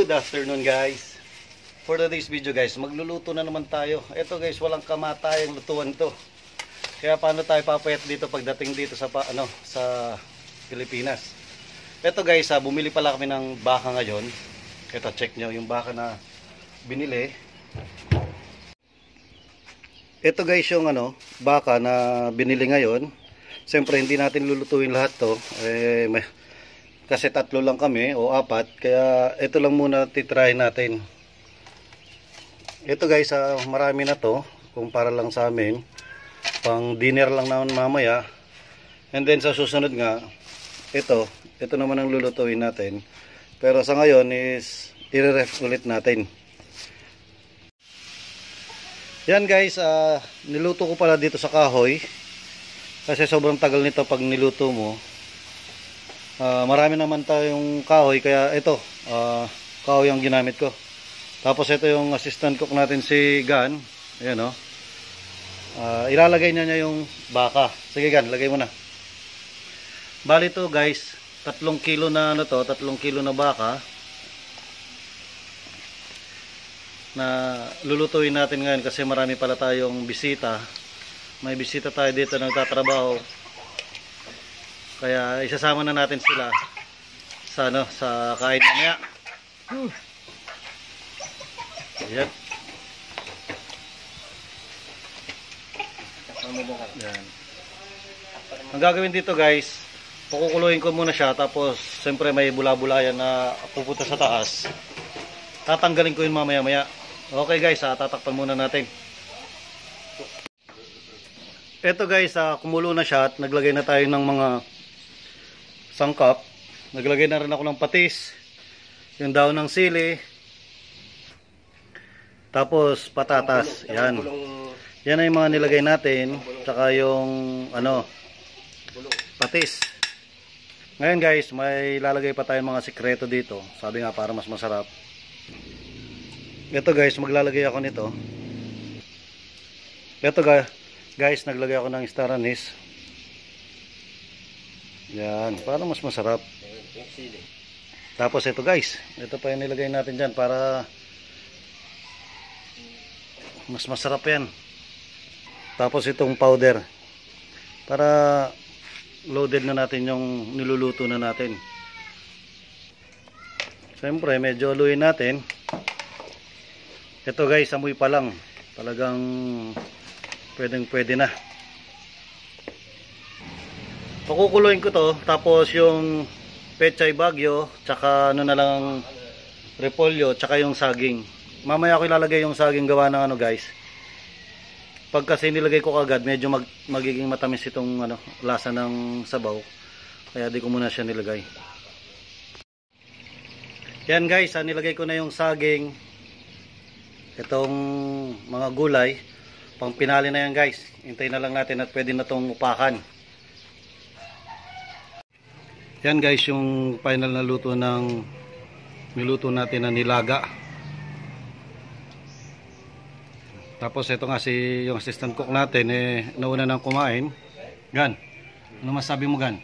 Good afternoon guys. For today's video guys, magluluto na naman tayo. Ito guys, walang kamatayang lutuan to. Kaya paano tayo papayat dito pagdating dito sa sa Pilipinas. Ito guys, bumili pala kami ng baka ngayon. Ito, check nyo yung baka na binili. Ito guys yung baka na binili ngayon. Siyempre hindi natin lulutuin lahat to. Kasi 3 lang kami o 4, kaya ito lang muna titry natin. Ito guys, marami na to kung para lang sa amin, pang dinner lang naman mamaya. And then sa susunod nga, ito naman ang lulutuin natin. Pero sa ngayon is i-ref ulit natin. Yan guys, niluto ko pala dito sa kahoy kasi sobrang tagal nito pag niluto mo. Marami naman tayong kahoy, kaya ito kahoy ang ginamit ko. Tapos ito yung assistant cook natin, si Gan. Ayan ilalagay niya yung baka. Sige Gan, lagay mo na. Bali to guys, 3 kilo na 3 kilo na baka na lulutuin natin ngayon kasi marami pala tayong bisita. May bisita tayo dito na nagtatrabaho. Kaya isasama na natin sila sa kain mamaya. Ayan. Ayan. Ang gagawin dito guys, pakukuluin ko muna siya, tapos siyempre may bula-bulayan na pupunta sa taas. Tatanggalin ko yun mamaya-maya. Okay guys, tatakpan muna natin. Eto guys, kumulo na siya at naglagay na tayo ng mga sangkap. Naglagay na rin ako ng patis, yung daon ng sili, tapos patatas. Yan. Yan ay mga nilagay natin, tsaka yung patis. Ngayon guys, may lalagay pa tayong mga sikreto dito. Sabi nga para mas masarap. Ito guys, maglalagay ako nito. Ito guys, naglagay ako ng star anise. Yan, para mas masarap. Tapos ito guys, ito pa yung nilagay natin dyan para mas masarap yan. Tapos itong powder para loaded na natin yung niluluto na natin. Siyempre medyo haluin natin. Ito guys, amoy pa lang, talagang pwede na. Pakukuloyin ko to, tapos yung pechay bagyo, tsaka na lang repolyo, tsaka yung saging. Mamaya ko ilalagay yung saging gawa ng guys. Pag kasi nilagay ko kagad, medyo magiging matamis itong lasa ng sabaw. Kaya di ko muna siya nilagay. Yan guys, nilagay ko na yung saging. Itong mga gulay, pang pinali na yan guys. Hintayin na lang natin at pwede na itong upakan. Yan guys, yung final na luto ng niluto natin na nilaga. Tapos ito nga yung assistant cook natin nauna nang kumain. Gan, ano masabi mo Gan?